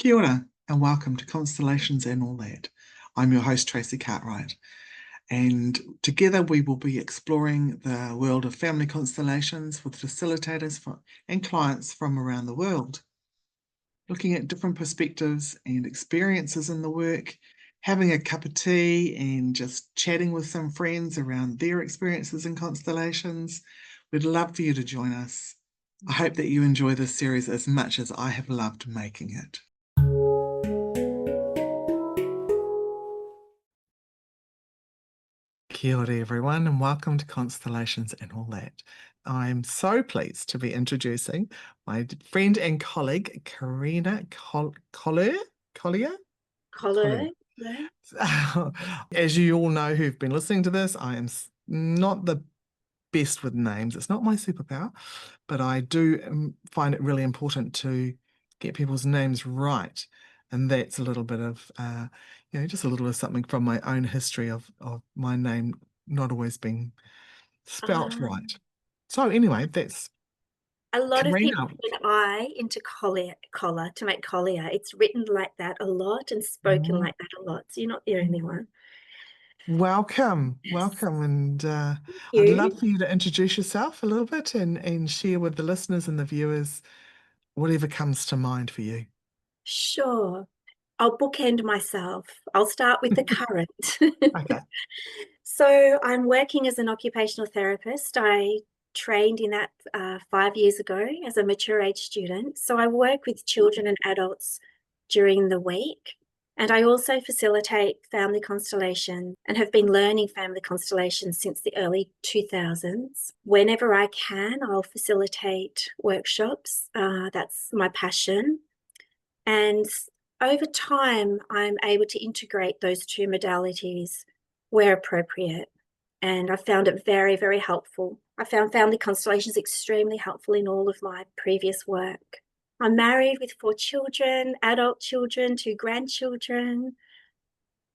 Kia ora, and welcome to Constellations and All That. I'm your host, Tracy Cartwright, and together we will be exploring the world of family constellations with facilitators and clients from around the world, looking at different perspectives and experiences in the work, having a cup of tea and just chatting with some friends around their experiences in constellations. We'd love for you to join us. I hope that you enjoy this series as much as I have loved making it. Kia ora everyone, and welcome to Constellations and All That. I'm so pleased to be introducing my friend and colleague, Karena Coller. As you all know who've been listening to this, I am not the best with names. It's not my superpower, but I do find it really important to get people's names right. And that's a little bit of, just a little of something from my own history of my name not always being spelt right. So anyway, that's a lot Karena. of people put an I into collar to make Collier. It's written like that a lot and spoken like that a lot. So you're not the only one. Welcome. And I'd love for you to introduce yourself a little bit and share with the listeners and the viewers whatever comes to mind for you. Sure. I'll bookend myself. I'll start with the current. Okay. So I'm working as an occupational therapist. I trained in that 5 years ago as a mature age student. So I work with children and adults during the week. And I also facilitate family constellations and have been learning family constellations since the early 2000s. Whenever I can, I'll facilitate workshops. That's my passion. And over time, I'm able to integrate those two modalities where appropriate. And I found it very, very helpful. I found family constellations extremely helpful in all of my previous work. I'm married with 4 children, adult children, 2 grandchildren.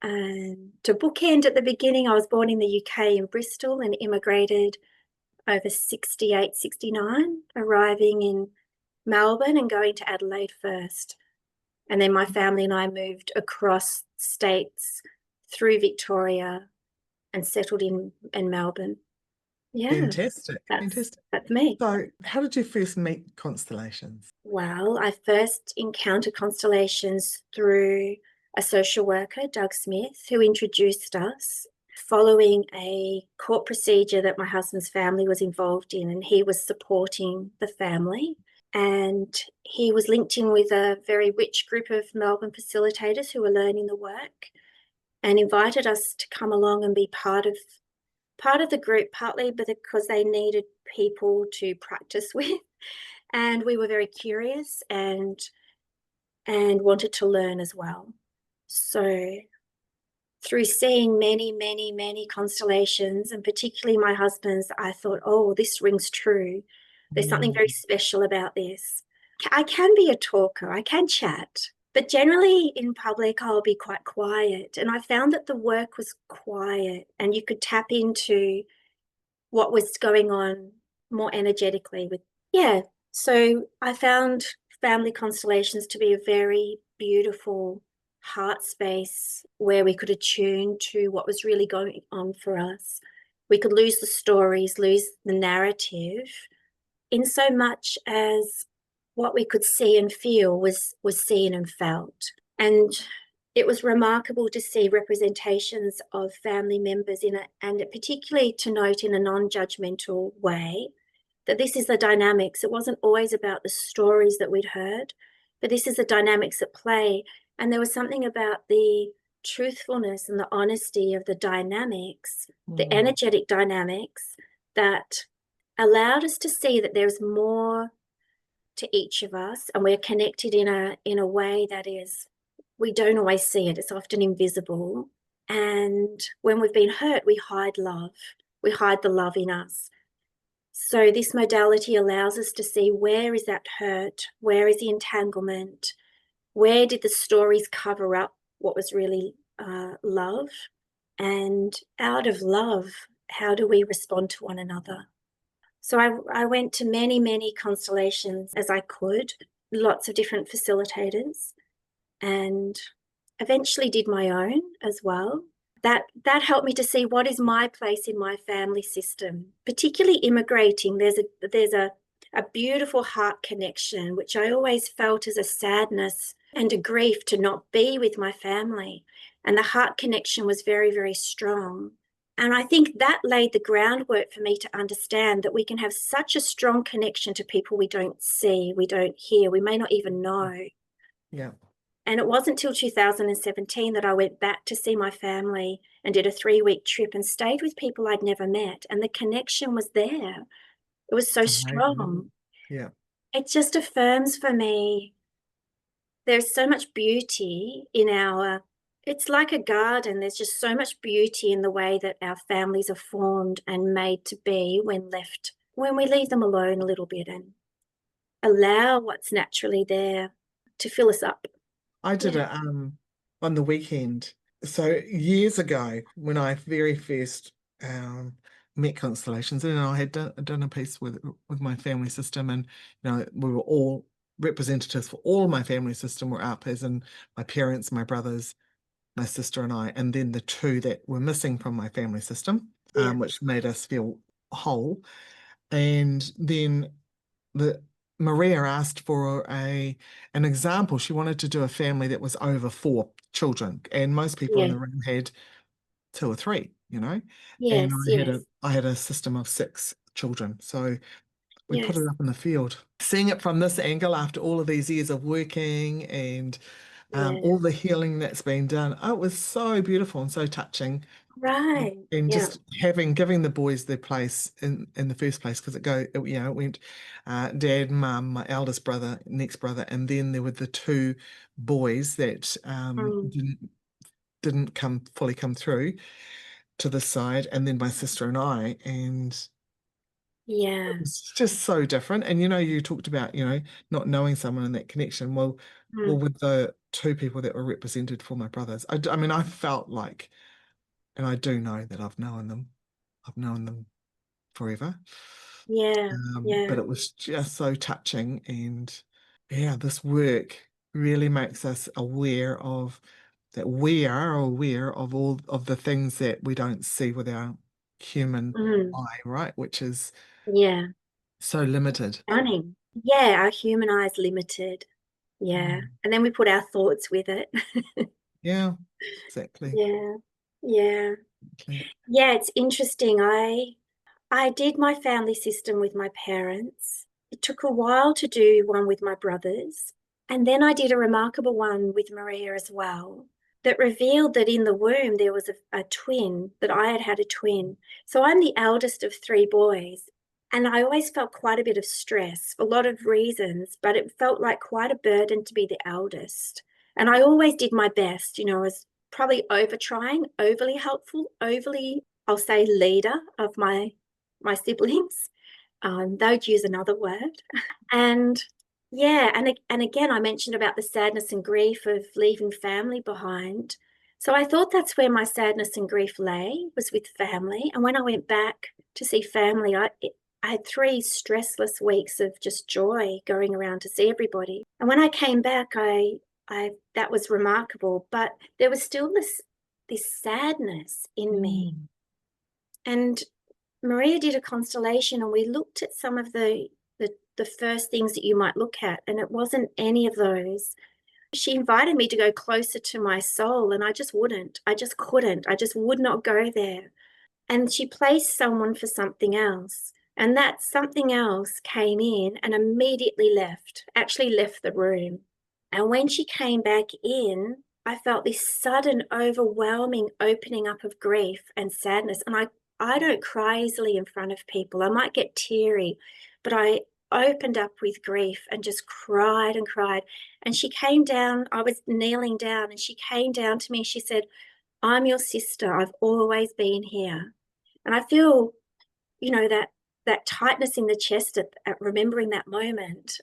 And to bookend at the beginning, I was born in the UK in Bristol and immigrated over 68, 69, arriving in Melbourne and going to Adelaide first. And then my family and I moved across states through Victoria and settled in Melbourne. Yeah. Fantastic. That's me. So how did you first meet constellations? Well, I first encountered constellations through a social worker, Doug Smith, who introduced us following a court procedure that my husband's family was involved in, and he was supporting the family. And he was linked in with a very rich group of Melbourne facilitators who were learning the work and invited us to come along and be part of the group, partly because they needed people to practice with. And we were very curious and wanted to learn as well. So through seeing many, many, many constellations, and particularly my husband's, I thought, oh, this rings true. There's something very special about this. I can be a talker, I can chat, but generally in public, I'll be quite quiet. And I found that the work was quiet and you could tap into what was going on more energetically So I found family constellations to be a very beautiful heart space where we could attune to what was really going on for us. We could lose the stories, lose the narrative, in so much as what we could see and feel was seen and felt. And it was remarkable to see representations of family members and particularly to note in a non-judgmental way that this is the dynamics. It wasn't always about the stories that we'd heard, but this is the dynamics at play. And there was something about the truthfulness and the honesty of the dynamics, the energetic dynamics, that allowed us to see that there's more to each of us, and we're connected in a way that is, we don't always see it. It's often invisible. And when we've been hurt, we hide love. We hide the love in us. So this modality allows us to see, where is that hurt? Where is the entanglement? Where did the stories cover up what was really love? And out of love, how do we respond to one another? So I went to many, many constellations as I could, lots of different facilitators. and eventually did my own as well. That helped me to see what is my place in my family system, particularly immigrating. There's a beautiful heart connection, which I always felt as a sadness and a grief to not be with my family. And the heart connection was very, very strong. And I think that laid the groundwork for me to understand that we can have such a strong connection to people we don't see, we don't hear, we may not even know. Yeah. And it wasn't until 2017 that I went back to see my family and did a 3-week trip and stayed with people I'd never met. And the connection was there. It was so It's amazing. strong. Yeah. It just affirms for me there's so much beauty in it's like a garden. There's just so much beauty in the way that our families are formed and made to be when we leave them alone a little bit and allow what's naturally there to fill us up. I did Yeah. it on the weekend. So years ago, when I very first met Constellations, and I had done a piece with my family system, and we were all representatives for all my family system were up, as in my parents, my brothers, my sister, and I, and then the two that were missing from my family system, Yeah. which made us feel whole. And then the Maria asked for an example. She wanted to do a family that was over 4 children, and most people in Yeah. the room had 2 or 3. And Yes. I Yes. had a system of 6 children. So we put it Yes. up in the field. Seeing it from this angle after all of these years of working and Yeah. all the healing that's been done, oh, it was so beautiful and so touching. Right. And Yeah. just giving the boys their place in the first place, because it went dad, mum, my eldest brother, next brother, and then there were the 2 boys that Mm. didn't fully come through to this side, and then my sister and I, and it Yeah. was just so different. And you talked about not knowing someone in that connection. Well, Mm. with the 2 people that were represented for my brothers, I mean, I felt like, and I do know that I've known them forever. Yeah. But Yeah. it was just so touching. And yeah, this work really makes us aware of that we are aware of all of the things that we don't see with our human Mm. eye, right? Which is Yeah. so limited. Stunning. Yeah. Our human eye is limited. Yeah. Mm. And then we put our thoughts with it. Yeah, exactly. Yeah. Yeah. Exactly. Yeah. It's interesting. I did my family system with my parents. It took a while to do one with my brothers. And then I did a remarkable one with Maria as well that revealed that in the womb there was a twin, that I had had a twin. So I'm the eldest of 3 boys. And I always felt quite a bit of stress for a lot of reasons, but it felt like quite a burden to be the eldest. And I always did my best, I was probably over trying, overly helpful, overly, I'll say, leader of my siblings. They'd use another word. And yeah, and again, I mentioned about the sadness and grief of leaving family behind. So I thought that's where my sadness and grief lay, was with family. And when I went back to see family, I had 3 stressless weeks of just joy going around to see everybody. And when I came back, I that was remarkable, but there was still this sadness in me. Mm. And Maria did a constellation, and we looked at some of the first things that you might look at, and it wasn't any of those. She invited me to go closer to my soul, and I just wouldn't. I just couldn't. I just would not go there. And she placed someone for something else. And that something else came in and immediately left, actually left the room. And when she came back in, I felt this sudden, overwhelming opening up of grief and sadness. And I don't cry easily in front of people. I might get teary, but I opened up with grief and just cried and cried. And she came down, I was kneeling down, and she came down to me. She said, "I'm your sister. I've always been here." And I feel, that tightness in the chest at remembering that moment.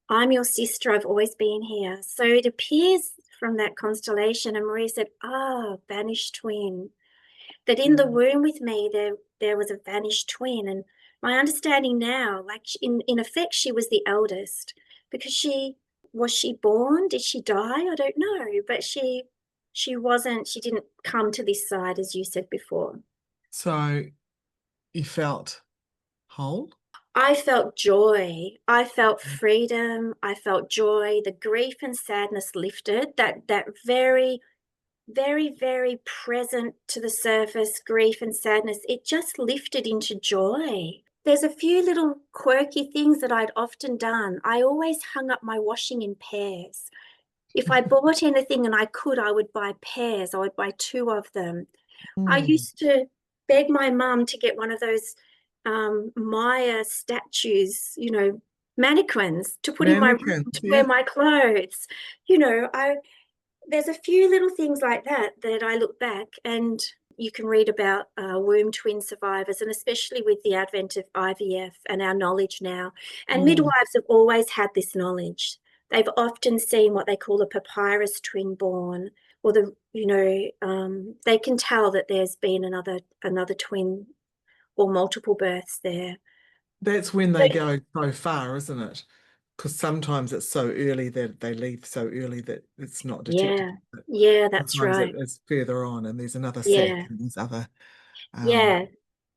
I'm your sister. I've always been here. So it appears from that constellation, and Maria said, vanished twin. That in the Mm. womb with me, there was a vanished twin. And my understanding now, like in effect, she was the eldest because was she born? Did she die? I don't know, but she didn't come to this side, as you said before. So you felt whole? I felt joy. I felt freedom. I felt joy. The grief and sadness lifted. That very, very, very present to the surface grief and sadness, it just lifted into joy. There's a few little quirky things that I'd often done. I always hung up my washing in pairs. If I bought anything and I could, I would buy pairs. I would buy two of them. I Mm. used to beg my mum to get one of those Maya statues, mannequins to put in my room Mannequins, to wear yeah. my clothes. I there's a few little things like that that I look back, and you can read about womb twin survivors, and especially with the advent of IVF and our knowledge now. And Mm. midwives have always had this knowledge. They've often seen what they call a papyrus twin born, or they can tell that there's been another twin or multiple births there. That's when they But go so far, isn't it? Because sometimes it's so early that they leave so early that it's not yeah, detectable. But yeah, that's sometimes it right. is further on, and there's another sac Yeah, and there's other um, yeah.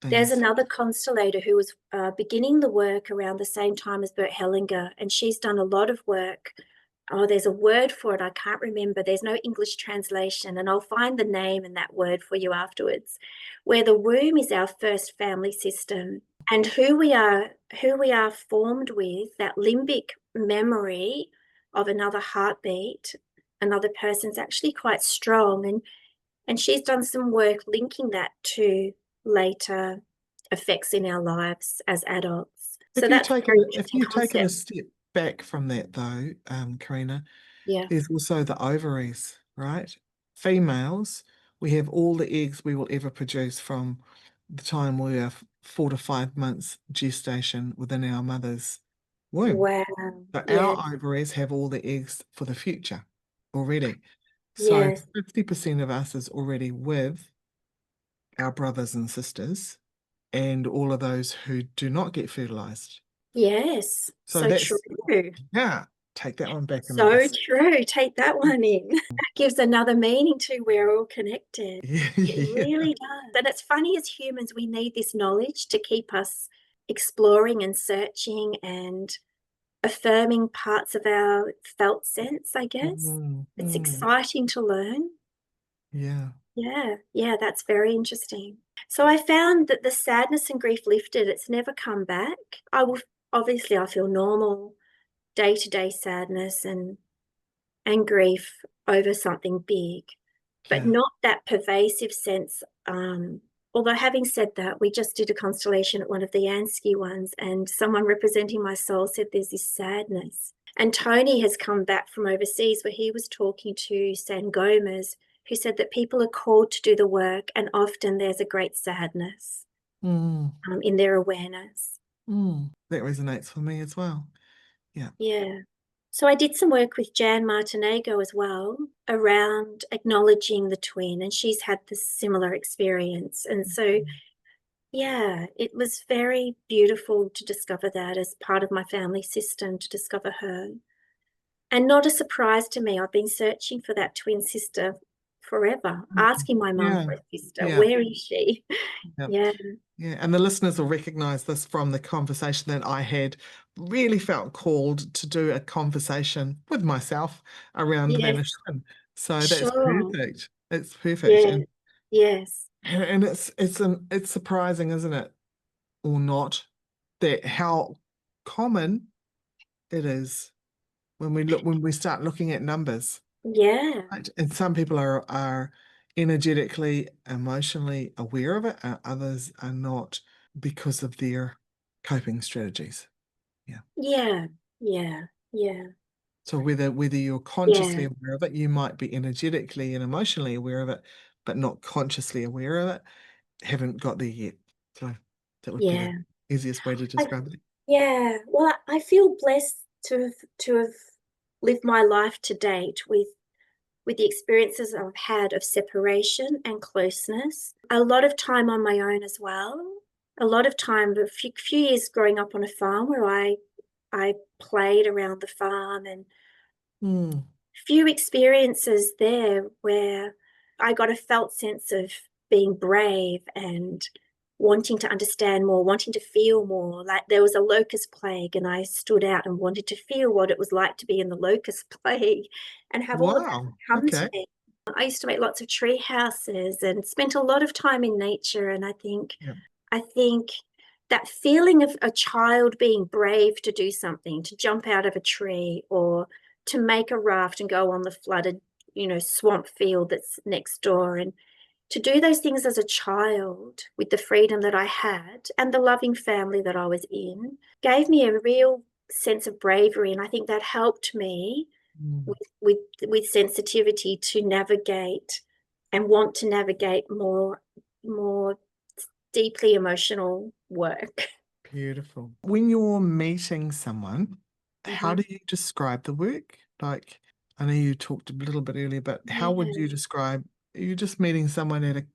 There's things. another constellator who was beginning the work around the same time as Bert Hellinger, and she's done a lot of work. Oh, there's a word for it. I can't remember. There's no English translation, and I'll find the name and that word for you afterwards. Where the womb is our first family system, and who we are formed with, that limbic memory of another heartbeat, another person's actually quite strong, and she's done some work linking that to later effects in our lives as adults. So that's a very If interesting you've taken a concept. step back from that though, Karina, Yeah. there's also the ovaries, right? Females, we have all the eggs we will ever produce from the time we are 4 to 5 months gestation within our mother's womb. Wow. So Yeah. our ovaries have all the eggs for the future already. So Yes. 50% of us is already with our brothers and sisters and all of those who do not get fertilized. Yes. So So true. yeah, take that one back a minute. So true. Take that one in. That gives another meaning to we're all connected. Yeah, It yeah. really does. And it's funny, as humans, we need this knowledge to keep us exploring and searching and affirming parts of our felt sense, I guess. Mm, It's mm, exciting to learn. yeah. Yeah, yeah, that's very interesting. So I found that the sadness and grief lifted, it's never come back. Obviously I feel normal day-to-day sadness and grief over something big, but Yeah. not that pervasive sense. Although having said that, we just did a constellation at one of the Yansky ones, and someone representing my soul said there's this sadness. And Tony has come back from overseas where he was talking to San Gomez, who said that people are called to do the work, and often there's a great sadness Mm, in their awareness. that resonates for me as well. Yeah. Yeah. So I did some work with Jan Martinego as well around acknowledging the twin, and she's had this similar experience. And so, yeah, it was very beautiful to discover that as part of my family system, to discover her. And not a surprise to me. I've been searching for that twin sister forever, Mm, asking my mum yeah. for a sister. Yeah. Where is she? Yeah. Yeah. Yeah. And the listeners will recognize this from the conversation that I had. Really felt called to do a conversation with myself around Yes. vanished twin. So that's Sure. perfect. It's perfect. Yeah. Yes. And it's surprising, isn't it? Or not, that how common it is when we start looking at numbers. Yeah. Right? And some people are energetically, emotionally aware of it, and others are not because of their coping strategies. Yeah. Yeah. Yeah. Yeah. So whether you're consciously Yeah. aware of it, you might be energetically and emotionally aware of it, but not consciously aware of it, haven't got there yet. So that would be the Yeah. easiest way to I, describe it. yeah. Well, I feel blessed to have lived my life to date with the experiences I've had of separation and closeness. A lot of time on my own as well. A lot of time, a few years growing up on a farm where I played around the farm and Mm. Few experiences there where I got a felt sense of being brave and wanting to understand more, wanting to feel more. Like there was a locust plague, and I stood out and wanted to feel what it was like to be in the locust plague and have all of that Wow. come to Okay. me. I used to make lots of tree houses and spent a lot of time in nature. And Yeah. I think that feeling of a child being brave to do something, to jump out of a tree or to make a raft and go on the flooded, swamp field that's next door, and to do those things as a child with the freedom that I had and the loving family that I was in gave me a real sense of bravery. And I think that helped me Mm. with sensitivity to navigate and want to navigate more deeply emotional work. Beautiful. When you're meeting someone, how Mhm. do you describe the work? Like, I know you talked a little bit earlier, but how would you Yeah, describe, are you just meeting someone at a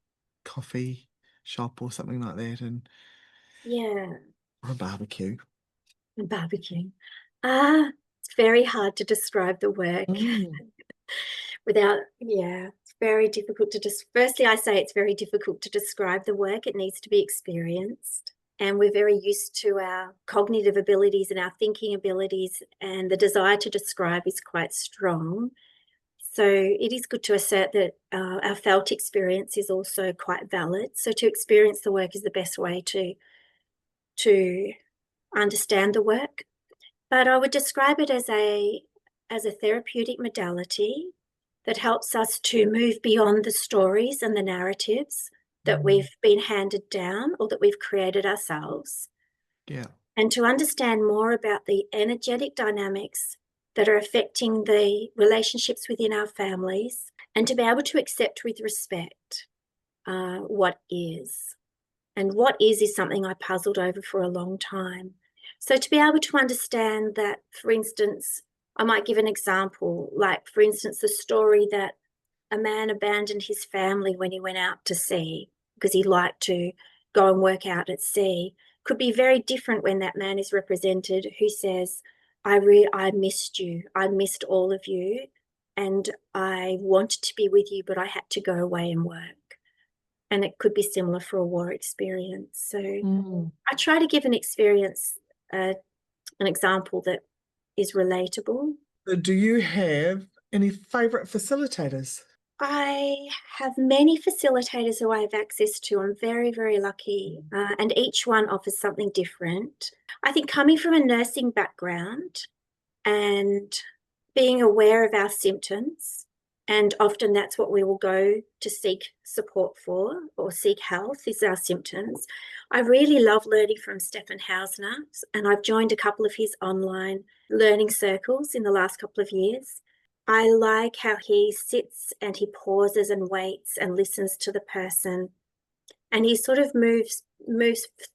coffee shop or something like that and yeah, or a barbecue? and barbecue. It's very hard to describe the work Mm. without, yeah, it's very difficult to just, firstly, I say it's very difficult to describe the work. It needs to be experienced. And we're very used to our cognitive abilities and our thinking abilities, and the desire to describe is quite strong. So it is good to assert that our felt experience is also quite valid. So to experience the work is the best way to understand the work. But I would describe it as a therapeutic modality that helps us to move beyond the stories and the narratives that Mm. we've been handed down or that we've created ourselves, Yeah. and to understand more about the energetic dynamics that are affecting the relationships within our families, and to be able to accept with respect what is. And what is something I puzzled over for a long time. So to be able to understand that, for instance, I might give an example, like, for instance, the story that a man abandoned his family when he went out to sea because he liked to go and work out at sea could be very different when that man is represented who says, I missed you. I missed all of you. And I wanted to be with you, but I had to go away and work. And it could be similar for a war experience. So Mm. I try to give uh, an example that is relatable. So do you have any favorite facilitators? I have many facilitators who I have access to. I'm very, very lucky, and each one offers something different. I think coming from a nursing background and being aware of our symptoms, and often that's what we will go to seek support for or seek health is our symptoms. I really love learning from Stefan Hausner, and I've joined a couple of his online learning circles in the last couple of years. I like how he sits and he pauses and waits and listens to the person, and he sort of moves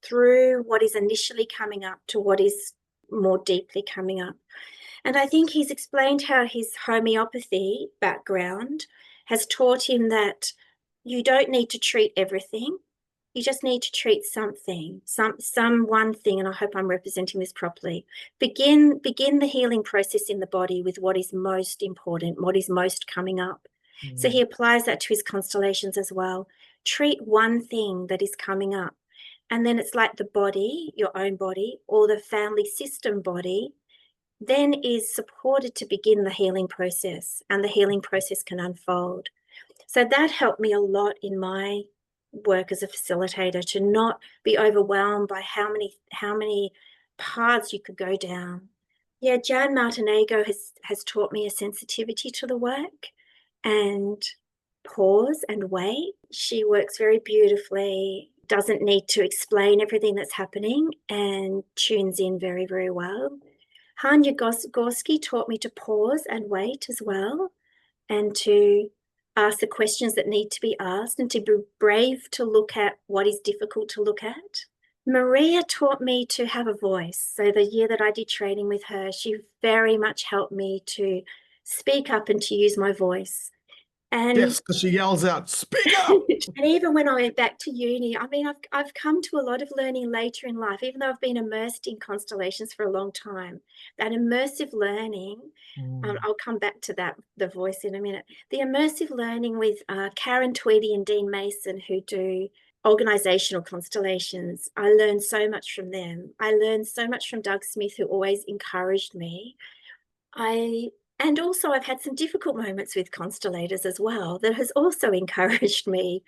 through what is initially coming up to what is more deeply coming up. And I think he's explained how his homeopathy background has taught him that you don't need to treat everything. You just need to treat something, some one thing, and I hope I'm representing this properly. Begin the healing process in the body with what is most important, what is most coming up. So Mm. he applies that to his constellations as well. Treat one thing that is coming up. And then it's like the body, your own body, or the family system body, then is supported to begin the healing process, and the healing process can unfold. So that helped me a lot in my work as a facilitator, to not be overwhelmed by how many paths you could go down. Yeah, Jan Martinego has taught me a sensitivity to the work and pause and wait. She works very beautifully, doesn't need to explain everything that's happening, and tunes in very, very well. Hanya Gorski taught me to pause and wait as well, and to ask the questions that need to be asked, and to be brave to look at what is difficult to look at. Maria taught me to have a voice. So the year that I did training with her, she very much helped me to speak up and to use my voice. And Yes, because she yells out, speak up. and even when I went back to uni, I mean, I've come to a lot of learning later in life, even though I've been immersed in constellations for a long time. That immersive learning, Mm, I'll come back to that, the voice in a minute. The immersive learning with Karen Tweedy and Dean Mason, who do organizational constellations, I learned so much from them. I learned so much from Doug Smith, who always encouraged me. I and also I've had some difficult moments with constellators as well that has also encouraged me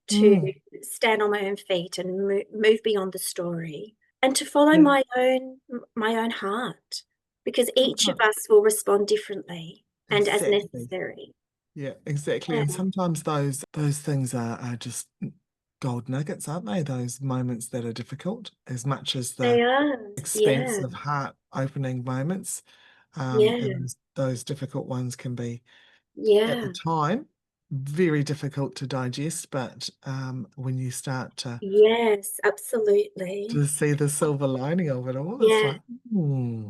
to mm, stand on my own feet and move beyond the story and to follow yeah, my own heart, because each of sometimes. us will respond differently and as Exactly. necessary. Yeah, exactly. Yeah, And sometimes those things are just gold nuggets, aren't they? Those moments that are difficult, as much as the they are. Yeah, expansive heart opening moments. yeah, And those difficult ones can be at the yeah, time very difficult to digest, but when you start yes, absolutely. to see the silver lining of it all, it's Yeah. like, hmm,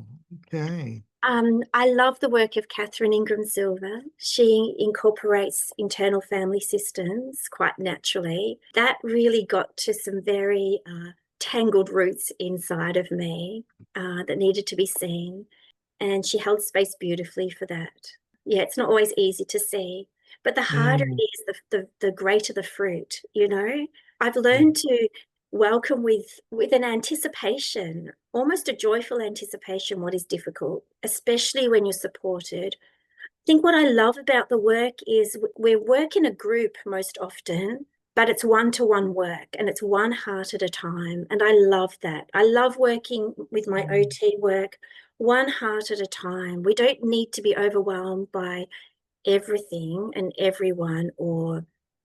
okay. I love the work of Catherine Ingram Silver. She incorporates internal family systems quite naturally. That really got to some very tangled roots inside of me that needed to be seen. And she held space beautifully for that. Yeah, it's not always easy to see, but the harder it Mm, is, the greater the fruit, I've yeah. learned to welcome with an anticipation, almost a joyful anticipation, what is difficult, especially when you're supported. I think what I love about the work is we work in a group most often, but it's one-to-one work and it's one heart at a time. And I love that. I love working with my Mm. OT work, one heart at a time. We don't need to be overwhelmed by everything and everyone, or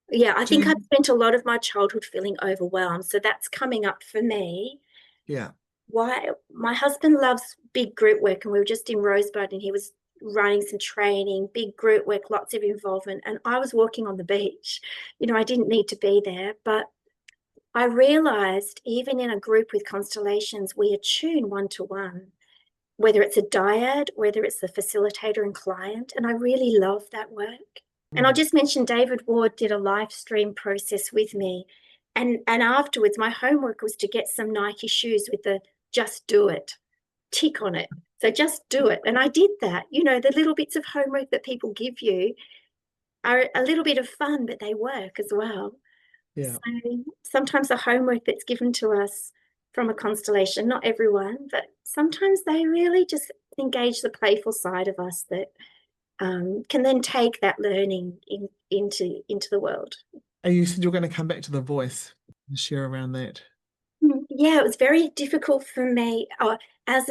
yeah, I Do think I've you, spent a lot of my childhood feeling overwhelmed. So that's coming up for me. yeah. Why my husband loves big group work, and we were just in Rosebud and he was running some training, big group work, lots of involvement, and I was walking on the beach. I didn't need to be there, but I realized even in a group with constellations, we attune one to one, whether it's a dyad, whether it's the facilitator and client. And I really love that work. And I'll Mm, just mention David Ward did a live stream process with me. And afterwards, my homework was to get some Nike shoes with the just do it tick on it. So just do it. And I did that. The little bits of homework that people give you are a little bit of fun, but they work as well. yeah. So sometimes the homework that's given to us from a constellation, not everyone, but sometimes they really just engage the playful side of us that can then take that learning into the world. And you said you're going to come back to the voice and share around that. Yeah, it was very difficult for me as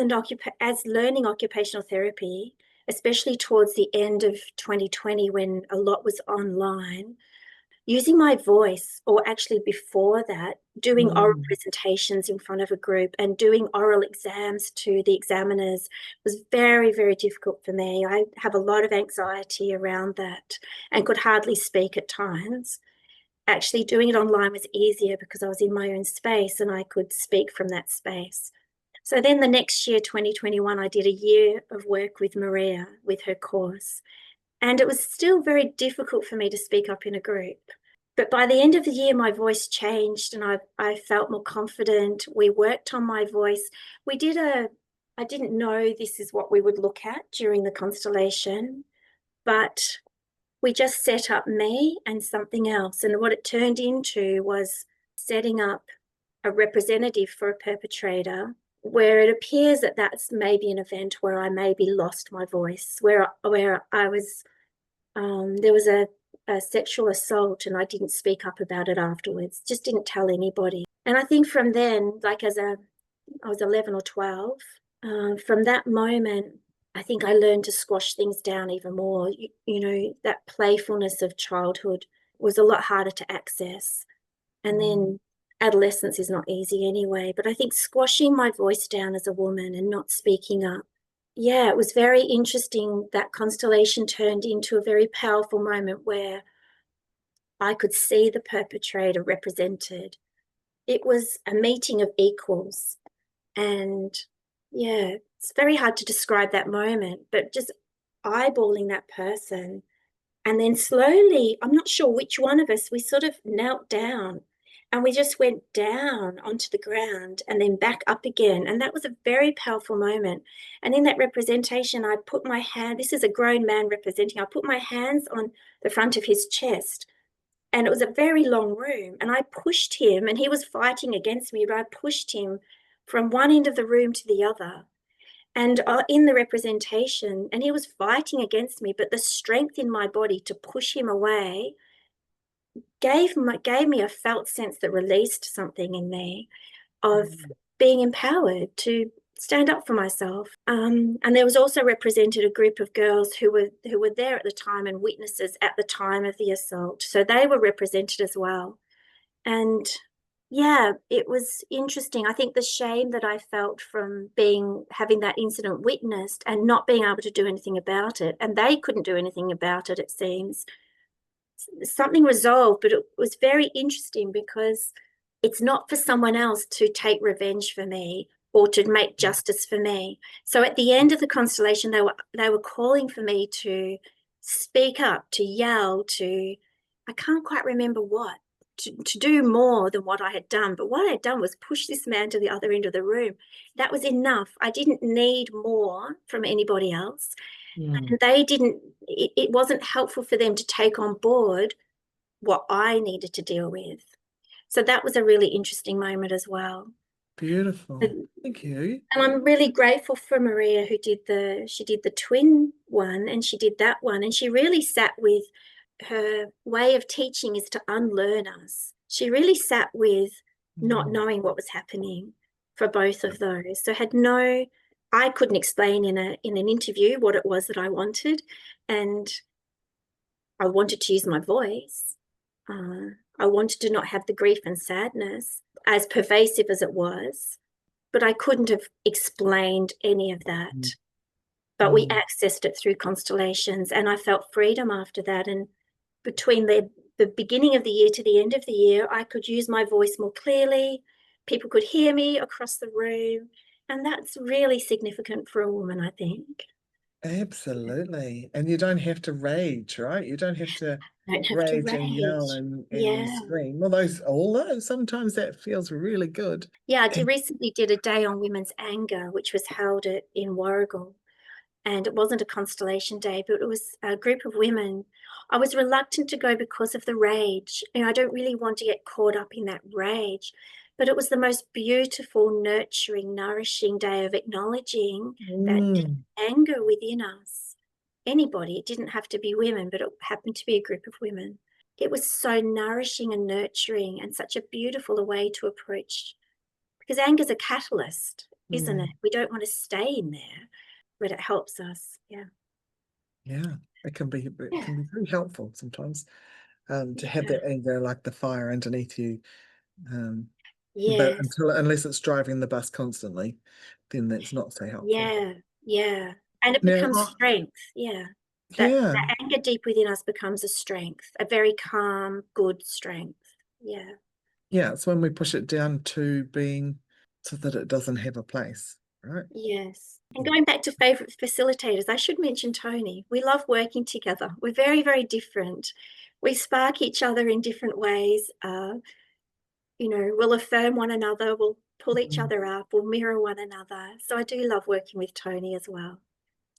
learning occupational therapy, especially towards the end of 2020 when a lot was online. Using my voice, or actually before that, doing oral Mm, presentations in front of a group and doing oral exams to the examiners was very, very difficult for me. I have a lot of anxiety around that and could hardly speak at times. Actually, doing it online was easier because I was in my own space and I could speak from that space. So then the next year, 2021, I did a year of work with Maria with her course. And it was still very difficult for me to speak up in a group. But by the end of the year, my voice changed and I felt more confident. We worked on my voice. I didn't know this is what we would look at during the constellation, but we just set up me and something else. And what it turned into was setting up a representative for a perpetrator, where it appears that that's maybe an event where I maybe lost my voice, where I was there was a sexual assault and I didn't speak up about it afterwards, just didn't tell anybody. And I think from then, like I was 11 or 12, from that moment, I think I learned to squash things down even more. That playfulness of childhood was a lot harder to access. And mm. then adolescence is not easy anyway. But I think squashing my voice down as a woman and not speaking up, yeah, it was very interesting. That constellation turned into a very powerful moment where I could see the perpetrator represented. It was a meeting of equals. And yeah, it's very hard to describe that moment, but just eyeballing that person And then slowly, I'm not sure which one of us, we sort of knelt down and we just went down onto the ground and then back up again. And that was a very powerful moment. And in that representation, I put my hand, this is a grown man representing, I put my hands on the front of his chest. And it was a very long room. And I pushed him, and he was fighting against me, but I pushed him from one end of the room to the other. And in the representation, and he was fighting against me, but the strength in my body to push him away gave me a felt sense that released something in me of being empowered to stand up for myself. And there was also represented a group of girls who were there at the time and witnesses at the time of the assault. So they were represented as well. And yeah, it was interesting. I think the shame that I felt from having that incident witnessed and not being able to do anything about it, and they couldn't do anything about it, it seems. Something resolved, but it was very interesting because it's not for someone else to take revenge for me or to make justice for me. So at the end of the constellation, they were calling for me to speak up, to yell, I can't quite remember what, to do more than what I had done. But what I had done was push this man to the other end of the room. That was enough. I didn't need more from anybody else. And it wasn't helpful for them to take on board what I needed to deal with. So that was a really interesting moment as well. Beautiful. Thank you. And I'm really grateful for Maria, who did the twin one, and she did that one. And she really sat with, her way of teaching is to unlearn us. She really sat with not knowing what was happening for both of those. So I couldn't explain in an interview what it was that I wanted. And I wanted to use my voice. I wanted to not have the grief and sadness as pervasive as it was, but I couldn't have explained any of that. But we accessed it through constellations, and I felt freedom after that. And between the beginning of the year to the end of the year, I could use my voice more clearly. People could hear me across the room. And that's really significant for a woman, I think. Absolutely. And you don't have to rage, right? You don't have to Don't have to rage and yell rage. and Yeah. scream. Although sometimes that feels really good. Yeah, I And recently did a day on women's anger, which was held in Warragul. And it wasn't a constellation day, but it was a group of women. I was reluctant to go because of the rage. And I don't really want to get caught up in that rage. But it was the most beautiful, nurturing, nourishing day of acknowledging that anger within us. Anybody, it didn't have to be women, but it happened to be a group of women. It was so nourishing and nurturing and such a beautiful way to approach, because anger is a catalyst, isn't it? We don't want to stay in there, but it helps us. Yeah. yeah, it can be very helpful sometimes to have that anger like the fire underneath you. But Yes. unless it's driving the bus constantly, then that's not so helpful. Yeah. Yeah. And it Now, becomes strength. Yeah. That yeah, anger deep within us becomes a strength, a very calm, good strength. Yeah. yeah, it's when we push it down to being so that it doesn't have a place, right? Yes. And going back to favorite facilitators, I should mention Tony. We love working together. We're very, very different. We spark each other in different ways. We'll affirm one another, we'll pull each other up, we'll mirror one another. So I do love working with Tony as well.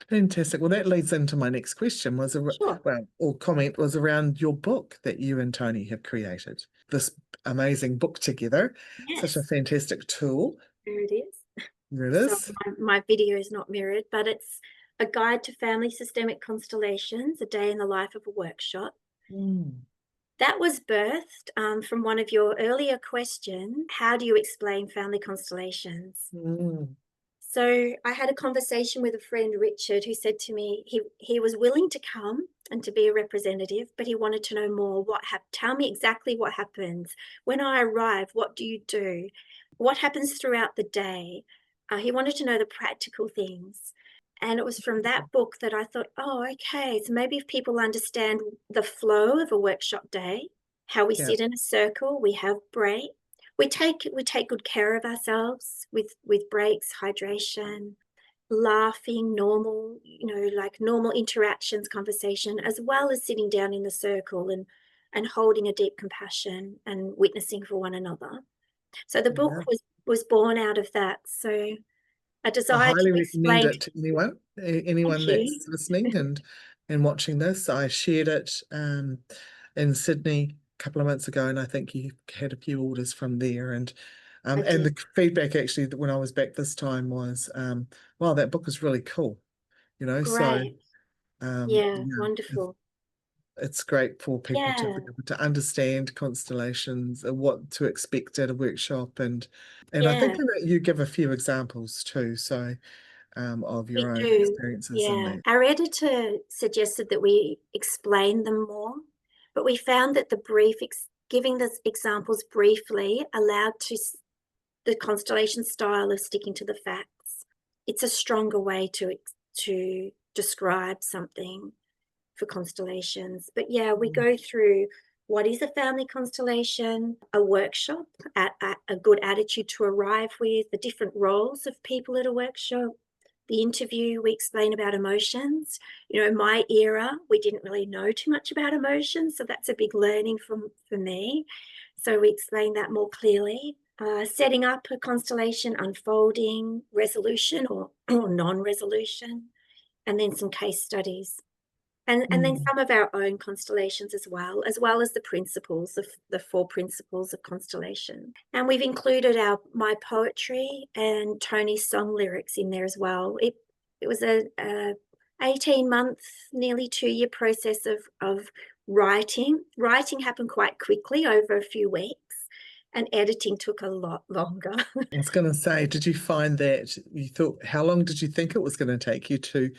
Fantastic. Well, that leads into my next question Sure. or comment was around your book that you and Tony have created. This amazing book together. Such a Yes, fantastic tool. there it is. There it So is. my video is not mirrored, but it's a guide to family systemic constellations, a day in the life of a workshop. That was birthed from one of your earlier questions. How do you explain family constellations? So I had a conversation with a friend, Richard, who said to me he was willing to come and to be a representative, but he wanted to know more. Tell me exactly what happens. When I arrive, what do you do? What happens throughout the day? He wanted to know the practical things. And it was from that book that I thought, oh, okay, so maybe if people understand the flow of a workshop day, how we Yeah. sit in a circle, we have break, we take good care of ourselves with breaks, hydration, laughing, normal, like normal interactions, conversation, as well as sitting down in the circle and holding a deep compassion and witnessing for one another. So the book Yeah. was born out of that. So a I desire to highly recommend explain. it to anyone, Thank anyone you. that's listening and watching this. I shared it in Sydney a couple of months ago, and I think you had a few orders from there. I And did. the feedback actually when I was back this time was, wow, that book is really cool. So Great. Yeah, yeah, wonderful. it's great for people to be Yeah, able to understand constellations and what to expect at a workshop, and I think yeah, you give a few examples too, so of we your own do. experiences in Yeah. that. Our editor suggested that we explain them more, but we found that giving the examples briefly allowed the constellation style of sticking to the facts. It's a stronger way to describe something for constellations. But yeah, we Mm. go through what is a family constellation, a workshop, a good attitude to arrive with, the different roles of people at a workshop. The interview, we explain about emotions. My era, we didn't really know too much about emotions, so that's a big learning for me. So we explain that more clearly. Setting up a constellation, unfolding, resolution or non-resolution, and then some case studies. And then Mm. some of our own constellations as well as the principles of the 4 principles of constellation. And we've included my poetry and Tony's song lyrics in there as well. It was a 18-month, nearly 2-year process of writing. Writing happened quite quickly over a few weeks, and editing took a lot longer. I was going to say, did you find that you thought, how long did you think it was going to take you to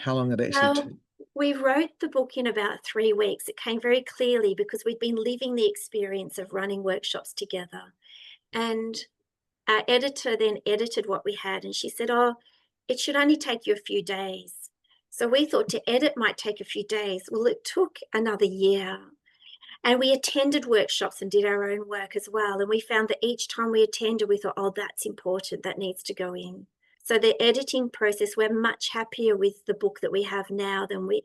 how long it actually took? Well, we wrote the book in about 3 weeks. It came very clearly because we'd been living the experience of running workshops together. And our editor then edited what we had, and she said, "Oh, it should only take you a few days." So we thought to edit might take a few days. Well, it took another year. And we attended workshops and did our own work as well. And we found that each time we attended, we thought, oh, that's important, that needs to go in. So the editing process, we're much happier with the book that we have now than we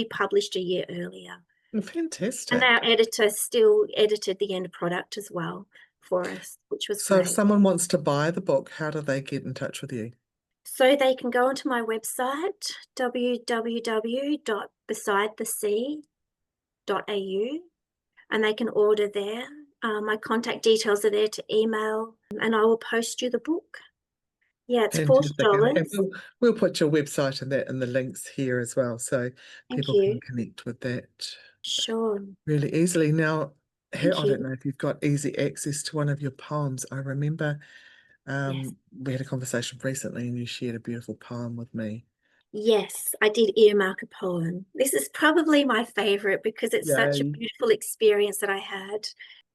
published a year earlier. And our Fantastic. editor still edited the end product as well for us, which was So if great. someone wants to buy the book, how do they get in touch with you? So they can go onto my website, www.besidethesea.au, and they can order there. My contact details are there to email, and I will post you the book. Yeah, it's $40. Fantastic. And we'll put your website and that in the links here as well, so Thank people can you. connect with that Sure. really easily. Now, Thank I don't you. know if you've got easy access to one of your poems. I remember Yes. we had a conversation recently and you shared a beautiful poem with me. Yes, I did earmark a poem. This is probably my favorite because it's such a Yay. beautiful experience that I had.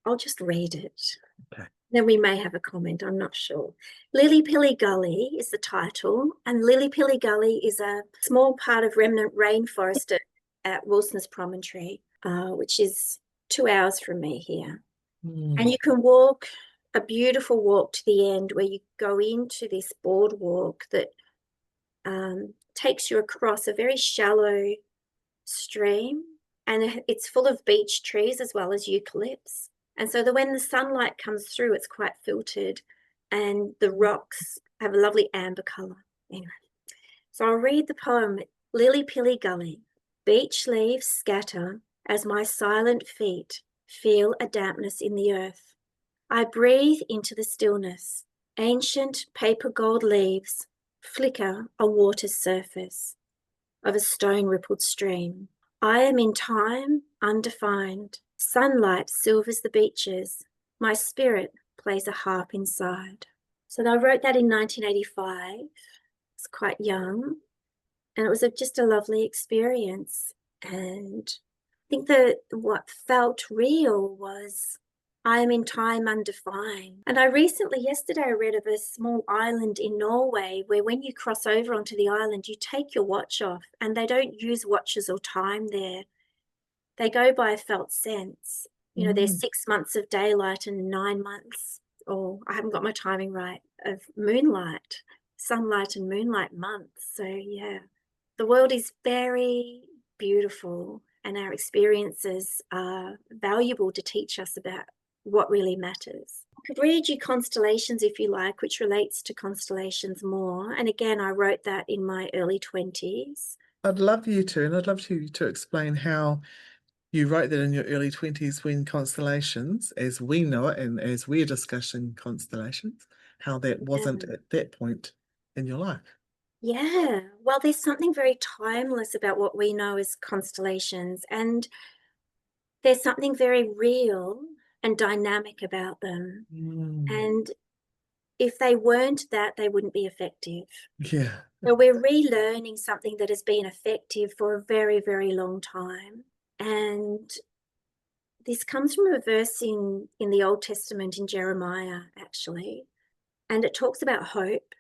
I'll just read it. Okay. Then we may have a comment, I'm not sure. Lily Pilly Gully is the title, and Lily Pilly Gully is a small part of remnant rainforest at Wilson's Promontory, which is 2 hours from me here. And Mm. you can walk a beautiful walk to the end where you go into this boardwalk that takes you across a very shallow stream, and it's full of beech trees as well as eucalypts. And so when the sunlight comes through, it's quite filtered, and the rocks have a lovely amber colour. Anyway, so I'll read the poem. Lily Pilly Gully. Beech leaves scatter as my silent feet feel a dampness in the earth. I breathe into the stillness. Ancient paper gold leaves flicker on water's surface of a stone rippled stream. I am in time undefined. Sunlight silvers the beaches. My spirit plays a harp inside. So I wrote that in 1985. It's quite young, and it was just a lovely experience. And I think that what felt real was I am in time undefined. And yesterday, I read of a small island in Norway where when you cross over onto the island, you take your watch off, and they don't use watches or time there. They go by a felt sense. There's Mm. 6 months of daylight and 9 months, or I haven't got my timing right, of moonlight. sunlight and moonlight months. So yeah, the world is very beautiful, and our experiences are valuable to teach us about what really matters. I could read you Constellations if you like, which relates to constellations more. And again, I wrote that in my early 20s. I'd love you to, and I'd love you to explain how you wrote that in your early 20s when constellations, as we know it and as we're discussing constellations, how that wasn't at that point in your life. Yeah, well, there's something very timeless about what we know as constellations, and there's something very real and dynamic about them. And if they weren't that, they wouldn't be effective. Yeah. So we're relearning something that has been effective for a very, very long time. And this comes from a verse in the Old Testament in Jeremiah, actually. And it talks about hope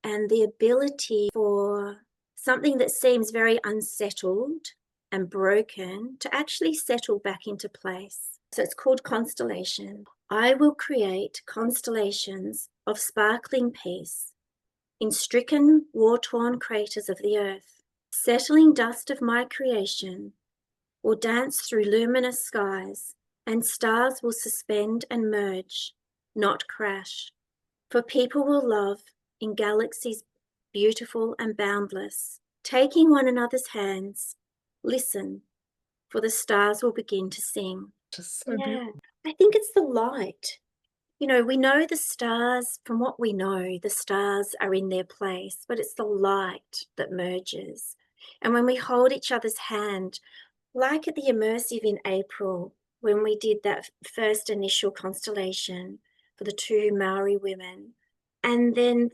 and the ability for something that seems very unsettled and broken to actually settle back into place. So it's called constellation. I will create constellations of sparkling peace in stricken, war-torn craters of the earth. Settling dust of my creation will dance through luminous skies, and stars will suspend and merge, not crash. For people will love in galaxies beautiful and boundless, taking one another's hands. Listen, for the stars will begin to sing. Just so Yeah, beautiful. I think it's the light. You know, we know the stars, from what we know, the stars are in their place, but it's the light that merges. And when we hold each other's hand, like at the immersive in April, when we did that first initial constellation for the two Maori women, and then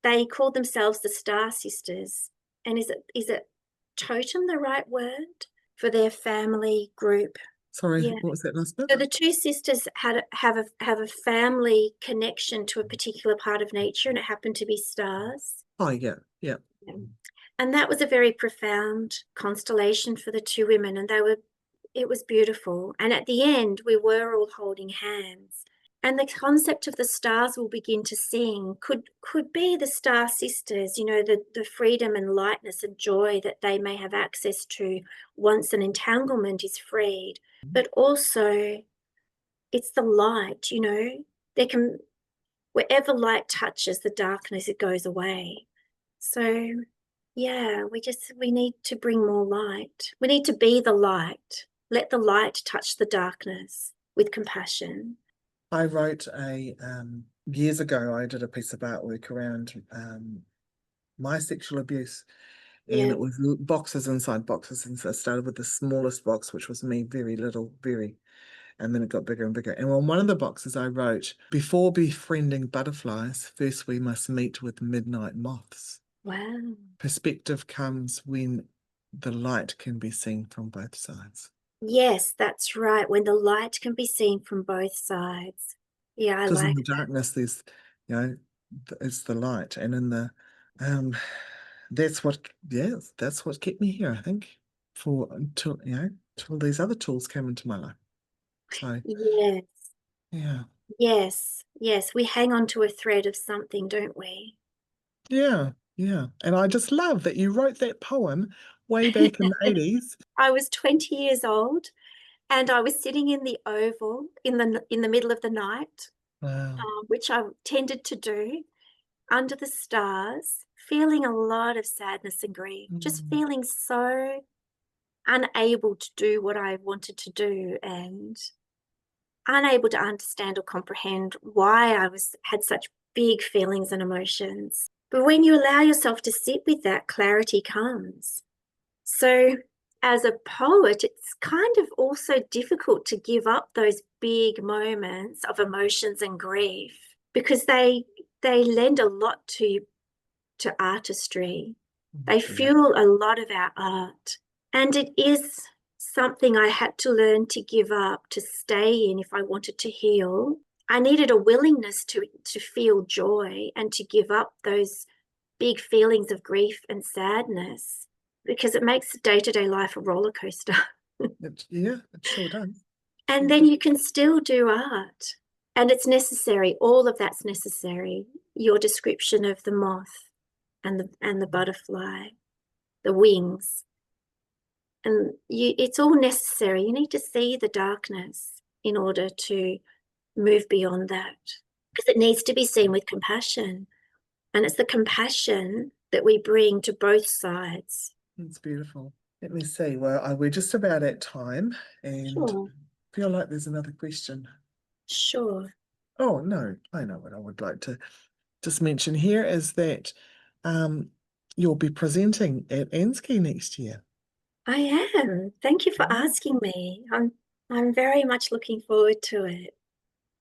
they called themselves the Star Sisters. And is it totem the right word for their family group? Sorry, Yeah. what was that last bit? So the two sisters have a family connection to a particular part of nature, and it happened to be stars. Oh, yeah, yeah. Yeah. And that was a very profound constellation for the two women, and it was beautiful. And at the end, we were all holding hands. And the concept of the stars will begin to sing could be the Star Sisters, you know, the freedom and lightness and joy that they may have access to once an entanglement is freed. But also it's the light, you know, wherever light touches the darkness, it goes away. So yeah, we need to bring more light. We need to be the light. Let the light touch the darkness with compassion. I wrote years ago, I did a piece of artwork around my sexual abuse. And Yeah. it was boxes inside boxes. And so I started with the smallest box, which was me, very little, very. And then it got bigger and bigger. And on one of the boxes I wrote, before befriending butterflies, first we must meet with midnight moths. Wow. Perspective comes when the light can be seen from both sides. Yes, that's right. When the light can be seen from both sides. Yeah, I Because in like the darkness, there's, it's the light. And in the, um, that's what, yeah, that's what kept me here, I think, until these other tools came into my life. So, yes, yeah. yes. We hang on to a thread of something, don't we? Yeah, yeah. And I just love that you wrote that poem way back in the 80s. I was 20 years old, and I was sitting in the oval in the middle of the night, Wow. which I tended to do under the stars, feeling a lot of sadness and grief, just Mm. feeling so unable to do what I wanted to do, and unable to understand or comprehend why I had such big feelings and emotions. But when you allow yourself to sit with that, clarity comes. So as a poet, it's kind of also difficult to give up those big moments of emotions and grief, because they lend a lot to artistry. They Yeah. fuel a lot of our art. And it is something I had to learn to give up, to stay in if I wanted to heal. I needed a willingness to feel joy and to give up those big feelings of grief and sadness, because it makes day-to-day life a roller coaster. It sure does. And then you can still do art. And it's necessary. All of that's necessary. Your description of the moth and the butterfly, the wings. And it's all necessary. You need to see the darkness in order to move beyond that, because it needs to be seen with compassion. And it's the compassion that we bring to both sides. It's beautiful. Let me see. Well, we're just about at time, and Sure. feel like there's another question. Sure. Oh, no, I know what I would like to just mention here is that you'll be presenting at ANZCI next year. I am. Thank you for Yeah. asking me. I'm very much looking forward to it,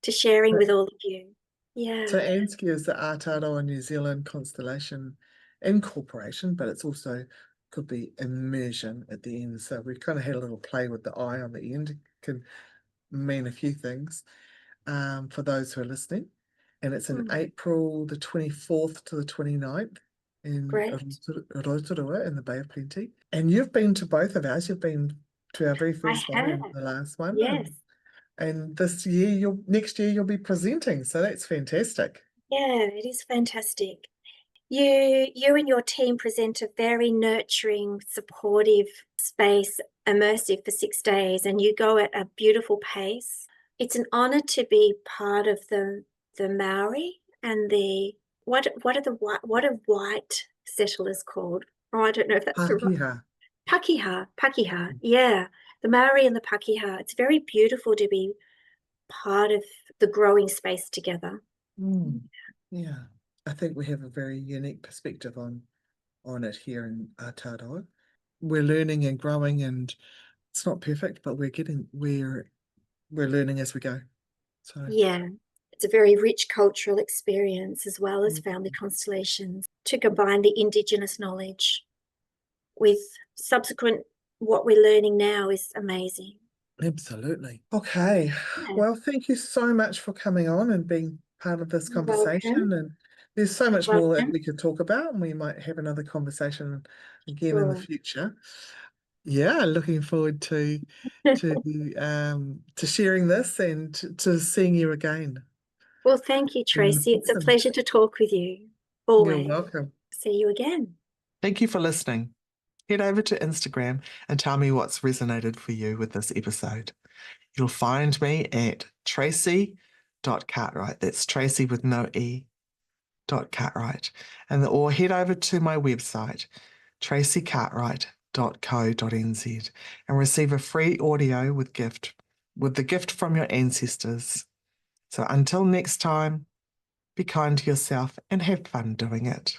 to sharing with all of you. Yeah. So ANZCI is the Aotearoa New Zealand Constellation Incorporation, but it's also could be immersion at the end. So we kind of had a little play with the I on the end. It can mean a few things for those who are listening. And it's in April the 24th to the 29th in Great. Rotorua in the Bay of Plenty. And you've been to both of ours. You've been to our very I first one have. and the last one. Yes. And next year you'll be presenting. So that's fantastic. Yeah, it is fantastic. You and your team present a very nurturing, supportive space, immersive for 6 days, and you go at a beautiful pace. It's an honor to be part of the Maori and the what are white settlers called? Oh, I don't know if that's the right Pakiha. Pakiha. Yeah, the Maori and the Pakiha. It's very beautiful to be part of the growing space together. Mm, yeah. I think we have a very unique perspective on it here in Aotearoa. We're learning and growing, and it's not perfect, but we're learning as we go. So Yeah, it's a very rich cultural experience as well as mm, family constellations to combine the Indigenous knowledge with subsequent what we're learning now is amazing. absolutely. Okay. Yeah, Well, thank you so much for coming on and being part of this you're welcome. conversation. And there's so You're much more that welcome. we could talk about, and we might have another conversation again in the Sure. future. Yeah, looking forward to sharing this and to seeing you again. Well, thank you, Mm, Tracy. It's a awesome. pleasure to talk with you. You're Always. welcome. See you again. Thank you for listening. Head over to Instagram and tell me what's resonated for you with this episode. You'll find me at tracy.cartwright. That's Tracy with no E, .cartwright. Or head over to my website, tracycartwright.co.nz, and receive a free audio with the gift from your ancestors. So until next time, be kind to yourself and have fun doing it.